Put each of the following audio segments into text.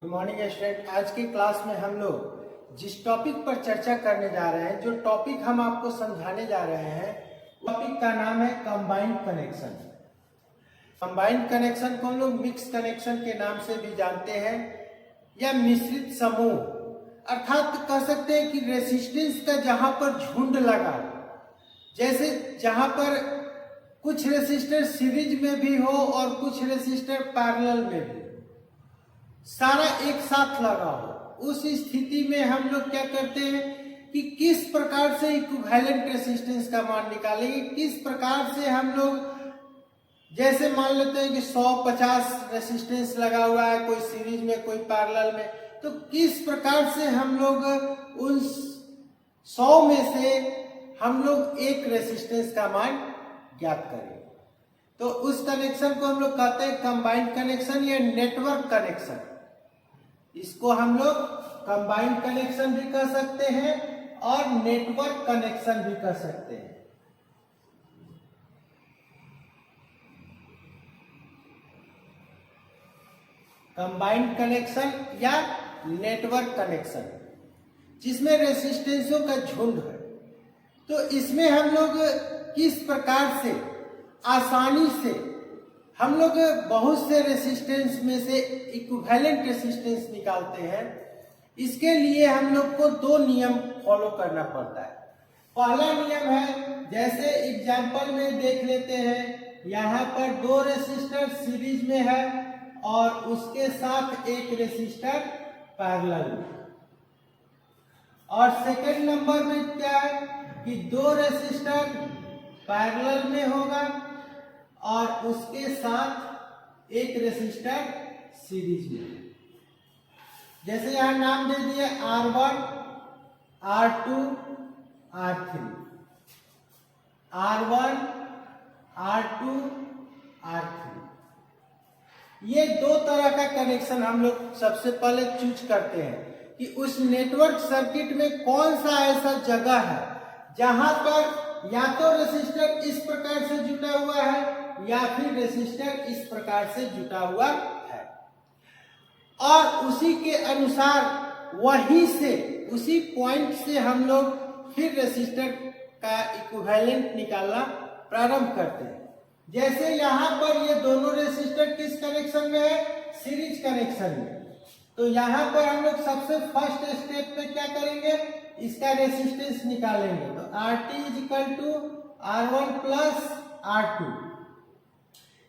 Good morning student. आज की class में हम लोग जिस टॉपिक पर चर्चा करने जा रहे हैं, जो टॉपिक हम आपको समझाने जा रहे हैं, टॉपिक का नाम है कंबाइंड कनेक्शन। कंबाइंड कनेक्शन को हम लोग मिक्स कनेक्शन के नाम से भी जानते हैं या मिश्रित समूह, अर्थात कह सकते हैं कि रेसिस्टेंस का जहां पर झुंड लगा, जैसे जहां पर कुछ रेसिस्टर सीरीज में भी हो और कुछ रेसिस्टर पैरेलल में भी, सारा एक साथ लगा हो, उस स्थिति में हम लोग क्या करते हैं कि किस प्रकार से इक्विवेलेंट रेसिस्टेंस का मान निकालेंगे, किस प्रकार से हम लोग, जैसे मान लेते हैं कि 150 रेसिस्टेंस लगा हुआ है, कोई सीरीज में कोई पैरेलल में, तो किस प्रकार से हम लोग उन 100 में से हम लोग एक रेसिस्टेंस का मान ज्ञात करें। तो उस कनेक्शन को हम लोग कहते हैं कंबाइंड कनेक्शन या नेटवर्क कनेक्शन। इसको हम लोग कंबाइंड कनेक्शन भी कह सकते हैं और नेटवर्क कनेक्शन भी कह सकते हैं। कंबाइंड कनेक्शन या नेटवर्क कनेक्शन जिसमें रेसिस्टेंसों का झुंड है, तो इसमें हम लोग किस प्रकार से आसानी से हम लोग बहुत से रेसिस्टेंस में से इक्विवेलेंट रेसिस्टेंस निकालते हैं। इसके लिए हम लोग को दो नियम फॉलो करना पड़ता है। पहला नियम है, जैसे एग्जांपल में देख लेते हैं, यहाँ पर दो रेसिस्टर सीरीज में है और उसके साथ एक रेसिस्टर पैरेलल में। और सेकंड नंबर में क्या है कि दो रेसिस्टर पैरेलल में होगा और उसके साथ एक रेसिस्टर सीरीज में। जैसे यहां नाम दे दिए R1, R2, R3, R1, R2, R3। ये दो तरह का कनेक्शन हम लोग सबसे पहले चूज करते हैं कि उस नेटवर्क सर्किट में कौन सा ऐसा जगह है जहां पर या तो रेसिस्टर इस प्रकार से जुटा हुआ है या फिर रेसिस्टर इस प्रकार से जुटा हुआ है, और उसी के अनुसार वहीं से, उसी पॉइंट से हम लोग फिर रेसिस्टर का इक्विवेलेंट निकालना प्रारंभ करते हैं। जैसे यहाँ पर ये दोनों रेसिस्टर किस कनेक्शन में है? सीरीज कनेक्शन में। तो यहाँ पर हम लोग सबसे फर्स्ट स्टेप में क्या करेंगे? इसका रेसिस्टेंस निकालेंगे। तो RT = R1 + R2।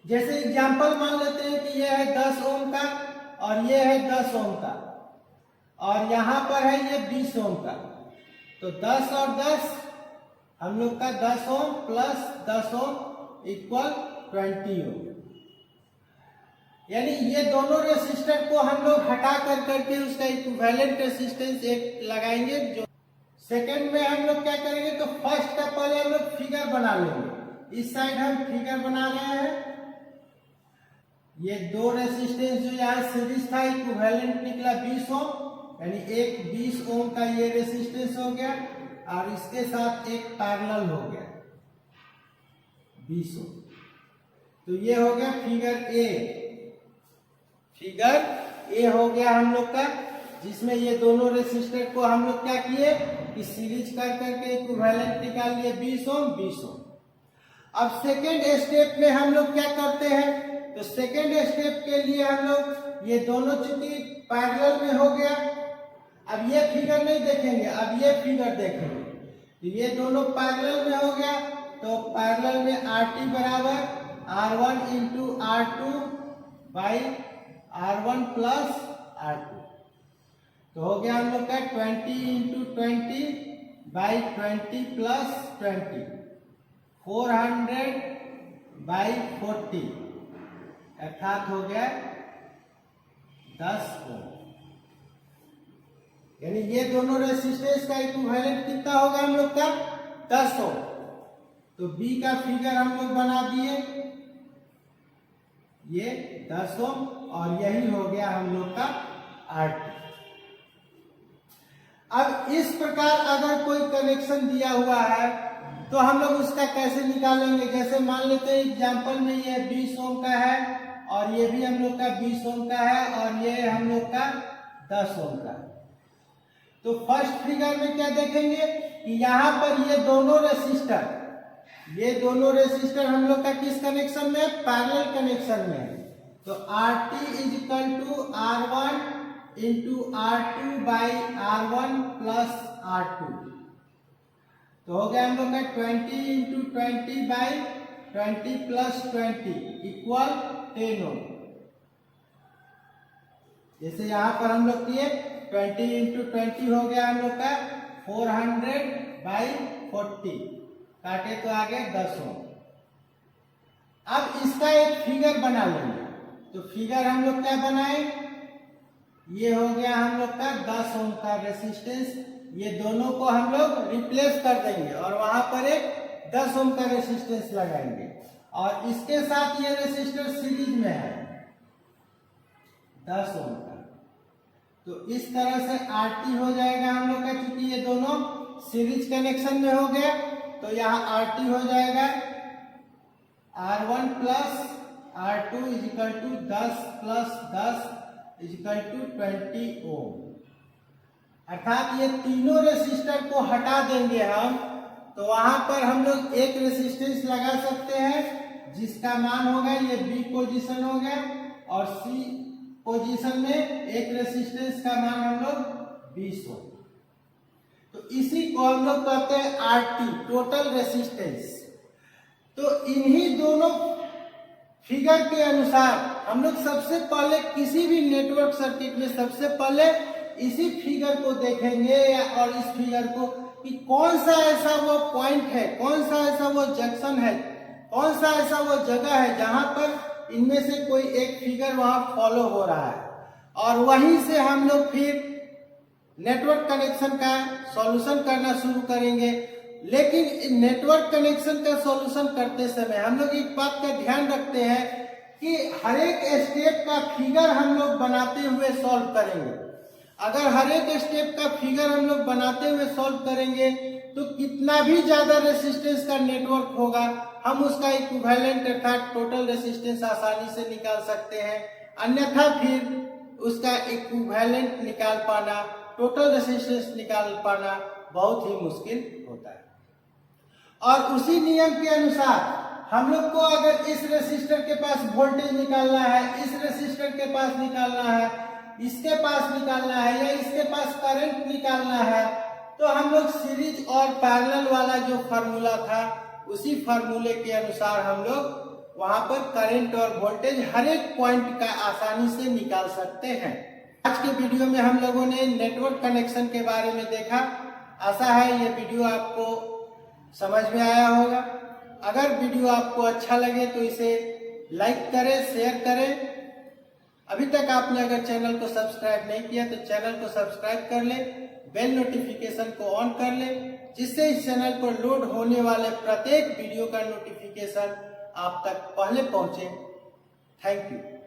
जैसे एग्जांपल मान लेते हैं कि यह है 10 ओम का और यह है 10 ओम का, और यहाँ पर है ये 20 ओम का। तो 10 और 10 हम लोग का 10 ओम + 10 ओम = 20 ओम। यानी ये दोनों रेसिस्टर को हम लोग हटा कर करके उसका इक्विवेलेंट रेसिस्टेंस एक लगाएंगे। जो सेकंड में हम लोग क्या करेंगे, तो फर्स्ट का पहले हम लोग फिगर बना लेंगे। इस साइड हम फिगर बना रहे हैं। ये दो रेसिस्टेंस जो यहाँ सीरीज था, इक्विवेलेंट निकला 20 ओम, यानी एक 20 ओम का ये रेसिस्टेंस हो गया और इसके साथ एक पैरेलल हो गया 20 ओम। तो ये हो गया फिगर ए। फिगर ए हो गया हम लोग का, जिसमें ये दोनों रेसिस्टर को हम लोग क्या किए कि सीरीज कर करके इक्विवेलेंट निकाल लिए 20 ओम 20 ओम। अब सेकेंड स्टेप में हम लोग क्या करते हैं, तो सेकेंड स्टेप के लिए हम लोग ये दोनों चूंकि पैरेलल में हो गया, अब ये फिगर नहीं देखेंगे, अब ये फिगर देखेंगे। तो ये दोनों पैरेलल में हो गया, तो पैरेलल में RT = R1 × R2 / R1 + R2। तो हो गया हम लोग का 20 × 20 / 20 + 20, 400 / 40, अर्थात हो गया 10 ओम। यानी ये दोनों रेसिस्टेंस का इक्विवेलेंट कितना होगा हम लोग का? 10 ओम। तो बी का फिगर हम लोग बना दिए, ये 10 ओम, और यही हो गया हम लोग का RT। अब इस प्रकार अगर कोई कनेक्शन दिया हुआ है तो हम लोग उसका कैसे निकालेंगे? जैसे मान लेते हैं एग्जांपल में ये 20 ओम का है और ये भी हम लोग का 20 ओम का है और ये हम लोग का 10 ओम का। तो फर्स्ट फिगर में क्या देखेंगे कि यहाँ पर ये दोनों रेसिस्टर हम लोग का किस कनेक्शन में है, पैरेलल कनेक्शन में है। तो RT is equal to R1 into R2 by R1 plus R2। तो हो गया हम लोग का 20 into 20 by 20 plus 20 equal 10 ohm. जैसे यहाँ पर हम लोग किए 20 इंटू 20 हो गया हम लोग का 400 बाई 40, काटे तो आ गया 10 ओम। अब इसका एक फिगर बना लेंगे। तो फिगर हम लोग क्या बनाए, ये हो गया हम लोग का 10 ओम का रेसिस्टेंस। ये दोनों को हम लोग रिप्लेस कर देंगे और वहां पर एक 10 ओम का रेसिस्टेंस लगाएंगे और इसके साथ ये रेसिस्टर सीरीज में है 10 ओम का। तो इस तरह से RT हो जाएगा हम लोग का, क्योंकि ये दोनों सीरीज कनेक्शन में हो गया। तो यहाँ RT हो जाएगा R1 plus R2 is equal to 10 plus 10 is equal to 20 ohm. अर्थात ये तीनों रेसिस्टर को हटा देंगे हम, तो वहां पर हम लोग एक रेसिस्टेंस लगा सकते हैं जिसका मान होगा, ये B पोजीशन हो गया, और C पोजीशन में एक रेसिस्टेंस का मान हम लोग 20 ओम। तो इसी को हम लोग कहते हैं RT, टोटल रेसिस्टेंस। तो इन्हीं दोनों फिगर के अनुसार हम लोग सबसे पहले किसी भी नेटवर्क सर्किट में सबसे पहले इसी फिगर को देखेंगे और इस फिगर को कि कौन सा ऐसा वो पॉइंट है, कौन सा ऐसा वो जंक्शन है, कौन सा ऐसा वो जगह है जहां पर इनमें से कोई एक फिगर वहां फॉलो हो रहा है, और वहीं से हम लोग फिर नेटवर्क कनेक्शन का सॉल्यूशन करना शुरू करेंगे। लेकिन नेटवर्क कनेक्शन का सॉल्यूशन करते समय हम लोग एक बात का ध्यान रखते हैं कि हर एक स्टेप का फिगर हम लोग बनाते हुए सॉल्व करेंगे। अगर हर एक स्टेप का फिगर हम लोग बनाते हुए सॉल्व करेंगे तो कितना भी ज्यादा रेसिस्टेंस का नेटवर्क होगा, हम उसका इक्विवेलेंट अर्थात टोटल रेसिस्टेंस आसानी से निकाल सकते हैं। अन्यथा फिर उसका इक्विवेलेंट निकाल पाना, टोटल रेसिस्टेंस निकाल पाना बहुत ही मुश्किल होता है। और उसी नियम के अनुसार हम लोग को अगर इस रेसिस्टर के पास वोल्टेज निकालना है, इस रेसिस्टर के पास निकालना है, इसके पास निकालना है या इसके पास करंट निकालना है, तो हम लोग सीरीज और पैरेलल वाला जो फार्मूला था उसी फार्मूले के अनुसार हम लोग वहां पर करंट और वोल्टेज हर एक पॉइंट का आसानी से निकाल सकते हैं। आज के वीडियो में हम लोगों ने नेटवर्क कनेक्शन के बारे में देखा। आशा है ये वीडियो आपको समझ में आया होगा। अगर वीडियो आपको अच्छा लगे तो इसे लाइक करें, शेयर करें। अभी तक आपने अगर चैनल को सब्सक्राइब नहीं किया तो चैनल को सब्सक्राइब कर ले, बेल नोटिफिकेशन को ऑन कर ले, जिससे इस चैनल पर लोड होने वाले प्रत्येक वीडियो का नोटिफिकेशन आप तक पहले पहुंचे। Thank you.